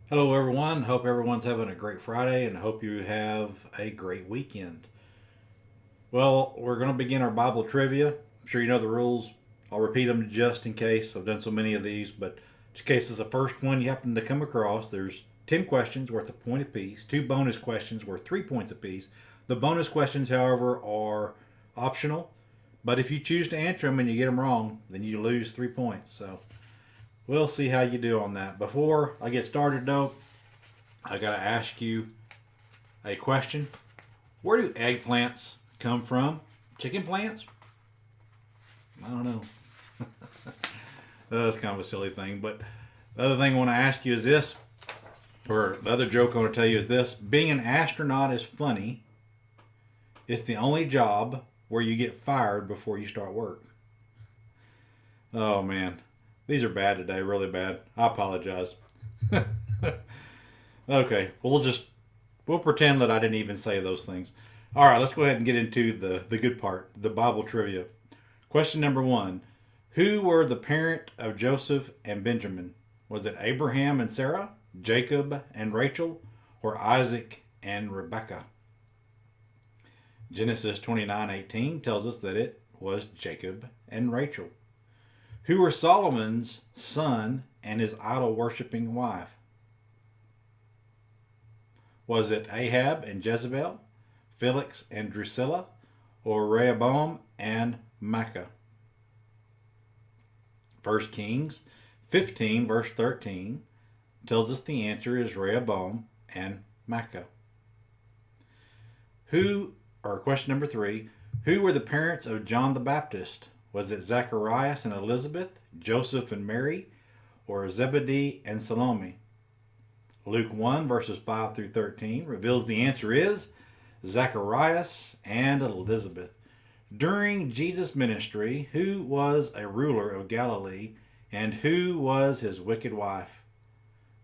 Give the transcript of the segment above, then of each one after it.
Hello, everyone. Hope everyone's having a great Friday and hope you have a great weekend. Well, we're going to begin our Bible trivia. I'm sure you know the rules. I'll repeat them just in case. I've done so many of these, but just in case it's the first one you happen to come across, there's 10 questions worth a point apiece, two bonus questions worth 3 points apiece. The bonus questions, however, are optional, but if you choose to answer them and you get them wrong, then you lose 3 points. So we'll see how you do on that. Before I get started, though, I got to ask you a question. Where do eggplants come from? Chicken plants? I don't know. That's kind of a silly thing. But the other thing I want to ask you is this, or the other joke I want to tell you is this: being an astronaut is funny. It's the only job where you get fired before you start work. Oh man, these are bad today, really bad. I apologize. Okay, we'll pretend that I didn't even say those things. All right, let's go ahead and get into the good part, the Bible trivia. Question number one: who were the parent of Joseph and Benjamin? Was it Abraham and Sarah, Jacob and Rachel, or Isaac and Rebekah? Genesis 29:18 tells us that it was Jacob and Rachel. Who were Solomon's son and his idol worshipping wife? Was it Ahab and Jezebel, Felix and Drusilla, or Rehoboam and Maacah? 1 Kings 15, verse 13, tells us the answer is Rehoboam and Maacah. Question number three, who were the parents of John the Baptist? Was it Zacharias and Elizabeth, Joseph and Mary, or Zebedee and Salome? Luke 1, verses 5 through 13 reveals the answer is Zacharias and Elizabeth. During Jesus' ministry, who was a ruler of Galilee and who was his wicked wife?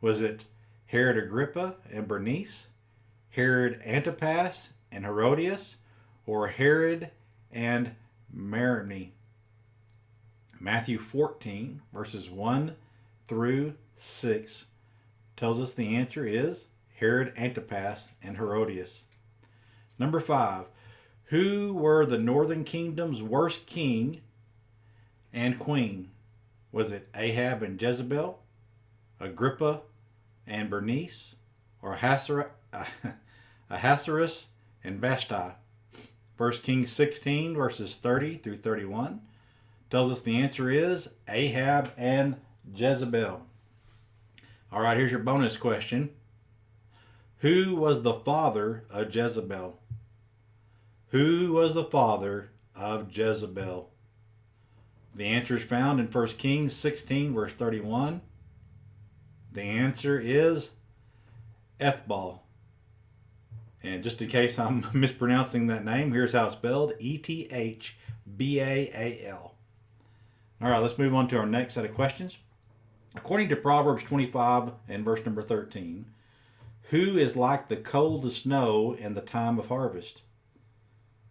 Was it Herod Agrippa and Bernice, Herod Antipas and Herodias, or Herod and Mariamne? Matthew 14, verses 1 through 6 tells us the answer is Herod Antipas and Herodias. Number 5. Who were the northern kingdom's worst king and queen? Was it Ahab and Jezebel, Agrippa and Bernice, or Ahasuerus and Vashti? 1 Kings 16, verses 30 through 31 tells us the answer is Ahab and Jezebel. All right, here's your bonus question. Who was the father of Jezebel? Who was the father of Jezebel? The answer is found in 1 Kings 16, verse 31. The answer is Ethbal. And just in case I'm mispronouncing that name, here's how it's spelled: Ethbaal. All right, let's move on to our next set of questions. According to Proverbs 25 and verse number 13, who is like the cold of snow in the time of harvest?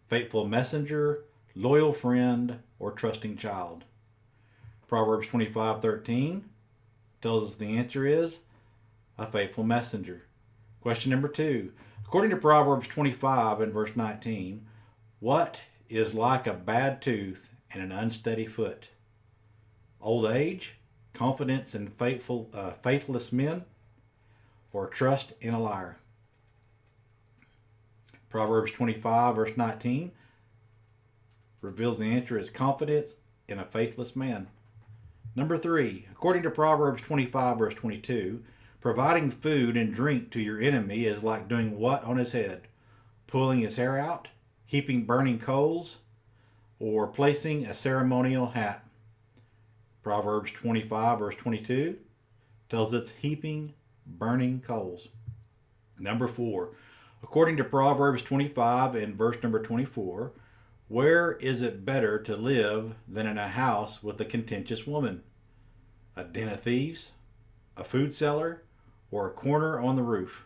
Faithful messenger, loyal friend, or trusting child? Proverbs 25:13 tells us the answer is a faithful messenger. Question number 2. According to Proverbs 25 and verse 19, what is like a bad tooth and an unsteady foot? Old age, confidence in faithless men, or trust in a liar? Proverbs 25, verse 19 reveals the answer is confidence in a faithless man. Number 3, according to Proverbs 25, verse 22, providing food and drink to your enemy is like doing what on his head? Pulling his hair out, heaping burning coals, or placing a ceremonial hat? Proverbs 25, verse 22 tells us heaping burning coals. Number 4, according to Proverbs 25 and verse number 24, where is it better to live than in a house with a contentious woman? A den of thieves, a food cellar, or a corner on the roof?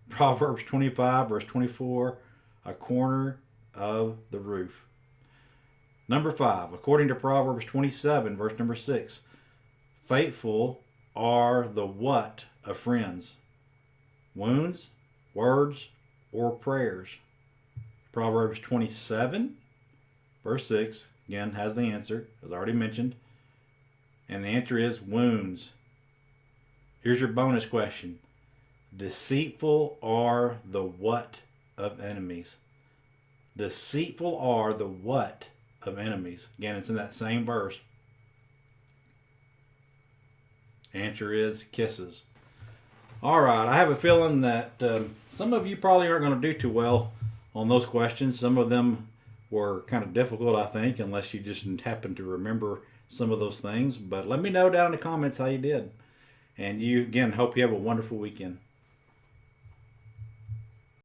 Proverbs 25, verse 24, a corner of the roof. Number 5, according to Proverbs 27, verse number 6, faithful are the what of friends? Wounds, words, or prayers? Proverbs 27, verse 6, again, has the answer, as already mentioned. And the answer is wounds. Here's your bonus question. Deceitful are the what of enemies? Deceitful are the what of enemies? Again, it's in that same verse. Answer is kisses. All right, I have a feeling that some of you probably aren't going to do too well on those questions. Some of them were kind of difficult, I think, unless you just happen to remember some of those things. But let me know down in the comments how you did. And you, again, hope you have a wonderful weekend.